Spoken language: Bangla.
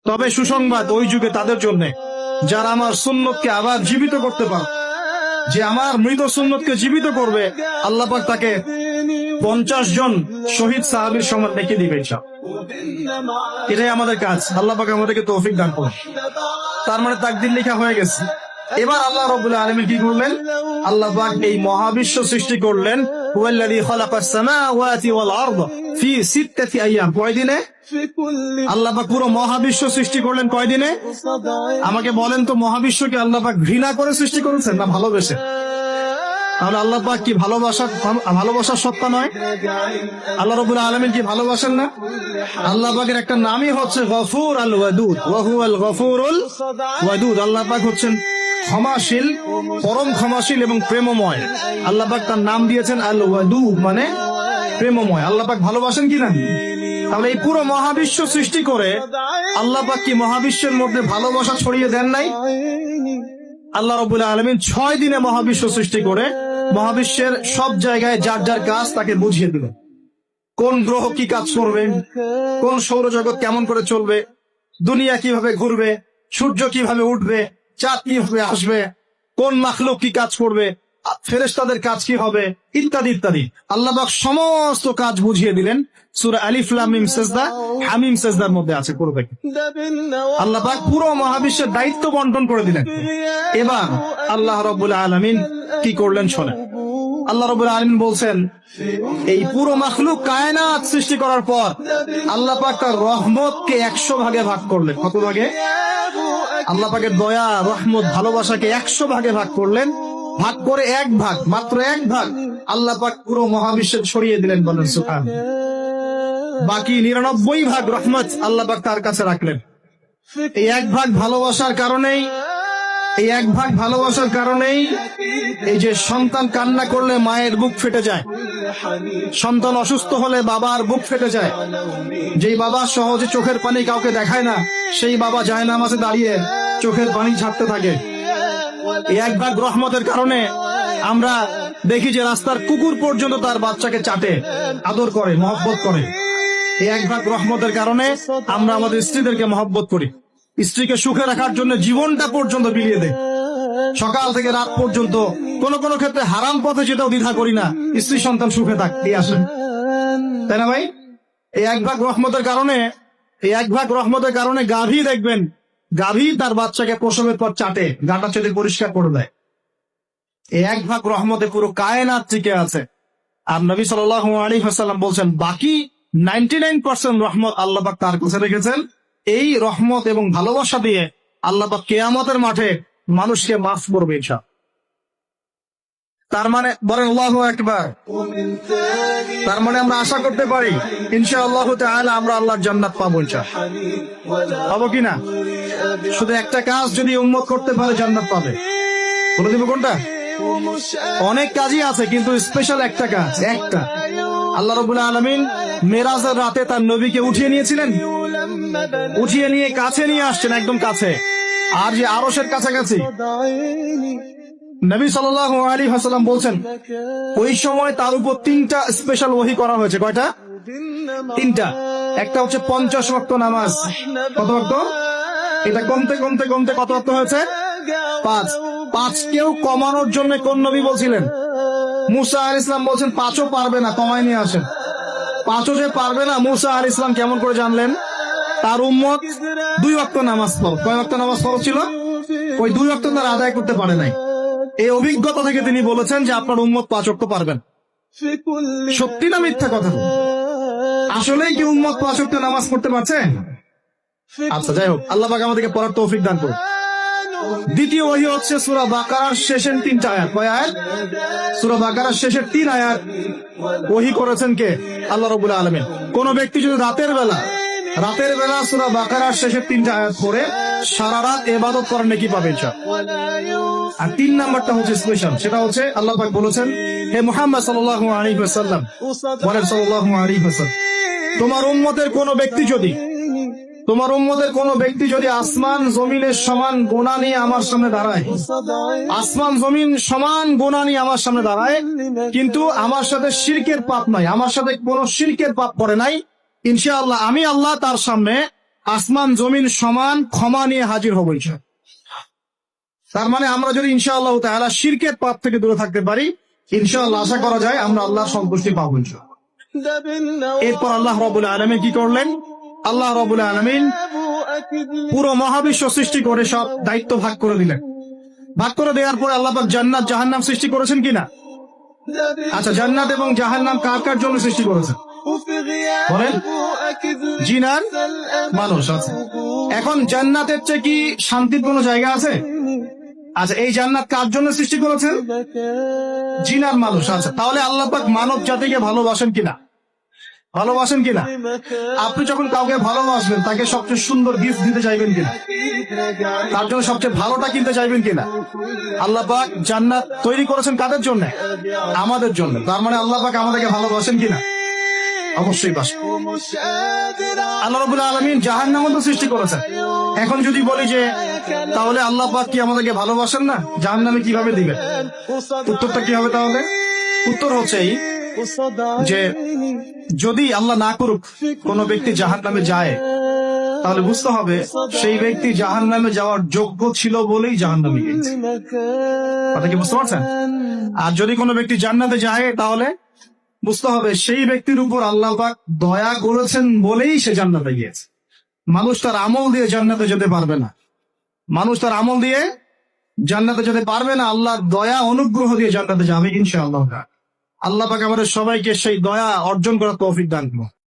তবে সুসংবাদ ওই যুগে তাদের জন্য যারা আমার সুন্নতকে আবার জীবিত করতে পারে। যে আমার মৃত সুন্নতকে জীবিত করবে, আল্লাহ পাক তাকে 50 জন শহীদ সাহাবীর সমান রেখে দিবে ইনশাআল্লাহ। এটাই আমাদের কাজ। আল্লাহ পাক আমাদেরকে তৌফিক দান করুন। তার মানে তাকদীর লেখা হয়ে গেছে। এবার আল্লাহ রাব্বুল আলামিন কি করলেন? আল্লাহ পাক এই মহাবিশ্ব সৃষ্টি করলেন। হুয়াল্লাযী খালাকাস সামাওয়াতি ওয়াল আরদ ফি সিত্তাতি আইয়াম। কয় দিনে? আল্লাহ পাক পুরো মহাবিশ্ব সৃষ্টি করলেন কয় দিনে? আমাকে বলেন তো, মহাবিশ্বকে আল্লাহ পাক ঘৃণা করে সৃষ্টি করেছেন না ভালোবেসে? তাহলে আল্লাহ পাক কি ভালোবাসার সত্তা নয়? আল্লাহ রাব্বুল আলামিন কি ভালোবাসেন না? আল্লাহ পাকের একটা নামই হচ্ছে গফুর আল ওয়াদুদ, ওয়া হুয়াল গফুরুল ওয়াদুদ। আল্লাহ পাক হচ্ছেন ক্ষমাশীল, পরম ক্ষমাশীল এবং প্রেমময়। আল্লাহ পাক তার নাম দিয়েছেন আল ওয়াদুদ, মানে প্রেমময়। আল্লাহ পাক ভালোবাসেন কি না? তাহলে এই পুরো মহাবিশ্ব সৃষ্টি করে আল্লাহ পাক কি মহাবিশ্বের মধ্যে ভালোবাসা ছড়িয়ে দেন নাই? আল্লাহ রাব্বুল আলামিন 6 দিনে মহাবিশ্ব সৃষ্টি করে মহাবিশ্বের সব জায়গায় যার যার কাজ তাকে বুঝিয়ে দিলেন। কোন গ্রহ কি কাজ করবে, কোন সৌরজগৎ কেমন করে চলবে, দুনিয়া কিভাবে ঘুরবে, সূর্য কিভাবে উঠবে, চাঁদ কিভাবে আসবে, কোন মাখলুক কি কাজ করবে, ফেরেশতাদের কাজ কি হবে, ইত্যাদি ইত্যাদি। আল্লাহ পাক সমস্ত কাজ বুঝিয়ে দিলেন। সূরা আলিফ লাম মিম সিজদা, হামিম সিজদার মধ্যে আছে পুরোটা। আল্লাহ পাক পুরো মহাবিশ্বের দায়িত্ব বন্টন করে দিলেন। এবার আল্লাহ রাব্বুল আলামিন কি করলেন শোনেন। আল্লাহ রাব্বুল আলামিন বলছেন, এই পুরো মাখলুক কায়নাত সৃষ্টি করার পর আল্লাহ পাক তার রহমতকে 100 ভাগে ভাগ করলেন। কত ভাগে? আল্লাহ পাকের দয়া, রহমত, ভালোবাসাকে 100 ভাগে ভাগ করলেন। ভাগ করে এক ভাগ, মাত্র এক ভাগ আল্লাহ পাক পুরো মহাবিশ্বে ছড়িয়ে দিলেন। বলেন সুবহানাল্লাহ। বাকি 99 ভাগ রহমত আল্লাহ পাক তার কাছে রাখলেন। এই এক ভাগ ভালোবাসার কারণেই এই যে সন্তান কান্না করলে মায়ের বুক ফেটে যায়, সন্তান অসুস্থ হলে বাবার বুক ফেটে যায়। যেই বাবা সহজে চোখের পানি কাউকে দেখায় না, সেই বাবা জায়নামাজে দাঁড়িয়ে চোখের পানি ছাড়তে থাকে। এই এক ভাগ রহমতের কারণে আমরা দেখি যে রাস্তার কুকুর পর্যন্ত তার বাচ্চাকে চাটে, আদর করে, মহব্বত করে। এই এক ভাগ রহমতের কারণে আমরা আমাদের স্ত্রীদেরকে মহব্বত করি, স্ত্রীকে সুখে রাখার জন্য জীবনটা পর্যন্ত বিলিয়ে দেয়। সকাল থেকে রাত পর্যন্ত কোন কোন ক্ষেত্রে হারাম পথে যেটাও দ্বিধা করি না, স্ত্রী সন্তান সুখে থাক, এই আসেন, তাই না ভাই? এই এক ভাগ রহমতের কারণে গাভী দেখবেন, গাভী তার বাচ্চাকে প্রসবের পর চাটে, গাটা চেটে পরিষ্কার করে দেয়। এই এক ভাগ রহমতে পুরো কায়নাত টিকে আছে। আর নবী সাল্লাল্লাহু আলাইহি ওয়াসাল্লাম বলছেন, বাকি 99% রহমত আল্লাহ পাক তার কাছে রেখেছেন। এই রহমত এবং ভালোবাসা দিয়ে আল্লাহ পাক কিয়ামতের মাঠে মানুষকে মাফ করবে ইনশাআল্লাহ। তার মানে বলেন আল্লাহু আকবার। তার মানে আমরা আশা করতে পারি ইনশাআল্লাহ তাআলা আমরা আল্লাহর জান্নাত পাবো ইনশাআল্লাহ। পাবো কিনা? শুধু একটা কাজ যদি উম্মত করতে পারে জান্নাত পাবে। বলে দিব কোনটা? অনেক কাজই আছে, কিন্তু স্পেশাল একটা কাজ, একটা। আল্লাহ রাব্বুল আলামিন মেরাজের রাতে তার নবীকে উঠিয়ে নিয়েছিলেন, উঠিয়ে নিয়ে কাছে নিয়ে আসছেন, একদম কাছে, আর যে আরশের কাছাকাছি। নবী সাল্লাল্লাহু আলাইহি ওয়াসাল্লাম বলছেন, ওই সময় তার উপর 3টা স্পেশাল ওহী করা হয়েছে। কয়টা? 3টা। একটা হচ্ছে 50 ওয়াক্ত নামাজ। কত ওয়াক্ত? এটা কমতে কমতে কমতে কত ওয়াক্ত হয়েছে? 5 কেও কমানোর জন্য কোন নবী বলছিলেন? মুসা আলাইহিস সালাম বলছেন 5ও পারবে না, কমায় নিয়ে আসেন। 5ও যে পারবে না, মুসা আলাইহিস সালাম কেমন করে জানলেন? তার উম্মত 2 ওয়াক্ত নামাজ পড়ে। কয় ওয়াক্ত নামাজ পড়া ছিল? ওই 2 ওয়াক্ত তার আদায় করতে পারে নাই। এই অভিজ্ঞতা থেকে তিনি বলেছেন যে আপনার উম্মত 5 ওয়াক্ত পারবেন। সত্যি না মিথ্যা কথা? আসলেই কি উম্মত 5 ওয়াক্ত নামাজ পড়তে পারছে? আচ্ছা, যাই হোক, আল্লাহ পাক আমাদেরকে পড়ার তৌফিক দান করুন। দ্বিতীয় ওহী হচ্ছে সূরা বাকারার শেষের 3টা আয়াত। কয় আয়াত? সূরা বাকারার শেষের 3 আয়াত ওহী করেছেন কে? আল্লাহ রাব্বুল আলামিন। কোন ব্যক্তি যদি রাতের বেলা সূরা বাকারার শেষের 3টা আয়াত পড়ে সারা রাত ইবাদত করার নেকি পাবে ইনশাআল্লাহ। আর 3 নাম্বারটা হচ্ছে স্পেশাল, সেটা হচ্ছে আল্লাহ পাক বলেছেন, হে মুহাম্মদ সাল্লাল্লাহু আলাইহি ওয়াসাল্লাম, বলেন সাল্লাল্লাহু আলাইহি ওয়াসাল্লাম, তোমার উম্মতের কোন ব্যক্তি যদি আসমান জমিনের সমান গুনাহ নিয়ে আমার সামনে দাঁড়ায়, আসমান জমিন সমান গুনাহ নিয়ে আমার সামনে দাঁড়ায়, কিন্তু আমার সাথে শিরকের পাপ নাই, আমার সাথে কোনো শিরকের পাপ করে নাই, ইনশাআল্লাহ আমি আল্লাহ তার সামনে আসমান জমিন সমান ক্ষমা নিয়ে হাজির হবো ইনশাআল্লাহ। তার মানে আমরা যদি ইনশাআল্লাহ তাআলা শিরকের পাপ থেকে দূরে থাকতে পারি, ইনশাআল্লাহ আশা করা যায় আমরা আল্লাহর সন্তুষ্টি পাবো ইনশাআল্লাহ। এরপর আল্লাহ রাব্বুল আলামিন কি করলেন? আল্লাহ রাব্বুল আলামিন পুরো মহাবিশ্ব সৃষ্টি করে সব দায়িত্ব ভাগ করে দিলেন। ভাগ করে দেওয়ার পরে আল্লাহ পাক জান্নাত জাহান্নাম সৃষ্টি করেছেন কিনা? আচ্ছা, জান্নাত এবং জাহান্নাম কার কার জন্য সৃষ্টি করেছেন বলেন? জিন আর মানুষ আছে। এখন জান্নাতের চেয়ে কি শান্তির কোনো জায়গা আছে? আচ্ছা, এই জান্নাত কার জন্য সৃষ্টি করেছেন? জিন আর মানুষ। আচ্ছা, তাহলে আল্লাহ পাক মানব জাতিকে ভালোবাসেন কিনা? ভালোবাসেন কিনা? আপনি যখন কাউকে ভালোবাসবেন তাকে সবচেয়ে সুন্দর গিফট দিতে চাইবেন কিনা? তার জন্য সবচেয়ে ভালোটা কিনতে চাইবেন কিনা? আল্লাহ পাক জান্নাত তৈরি করেছেন কাদের জন্য? আমাদের জন্য। তার মানে আল্লাহ পাক আমাদেরকে ভালোবাসেন কিনা? অবশ্যই বাসেন। আল্লাহ রাব্বুল আলামিন জাহান্নামও তো সৃষ্টি করেছেন। এখন যদি বলি যে তাহলে আল্লাহ পাক কি আমাদেরকে ভালোবাসেন না, জাহান্নামে কিভাবে দিবেন? উত্তরটা কি হবে তাহলে? উত্তর হচ্ছে এই যে যদি আল্লাহ না করুক কোন ব্যক্তি জাহান্নামে যায়, তাহলে বুঝতে হবে সেই ব্যক্তি জাহান্নামে যাওয়ার যোগ্য ছিল বলেই জাহান্নামে গিয়েছে। কথা কি বুঝতে পারছেন? আর যদি কোনো ব্যক্তি জান্নাতে যায়, তাহলে বুঝতে হবে সেই ব্যক্তির উপর আল্লাহ পাক দয়া করেছেন বলেই সে জান্নাতে গিয়েছে। মানুষ তার আমল দিয়ে জান্নাতে যেতে পারবে না। মানুষ তার আমল দিয়ে জান্নাতে যেতে পারবে না, আল্লাহর দয়া অনুগ্রহ দিয়ে জান্নাতে যাবে ইনশাআল্লাহ। আল্লাহ পাক আমাদের সবাইকে সেই দয়া অর্জন করার তৌফিক দান করুন।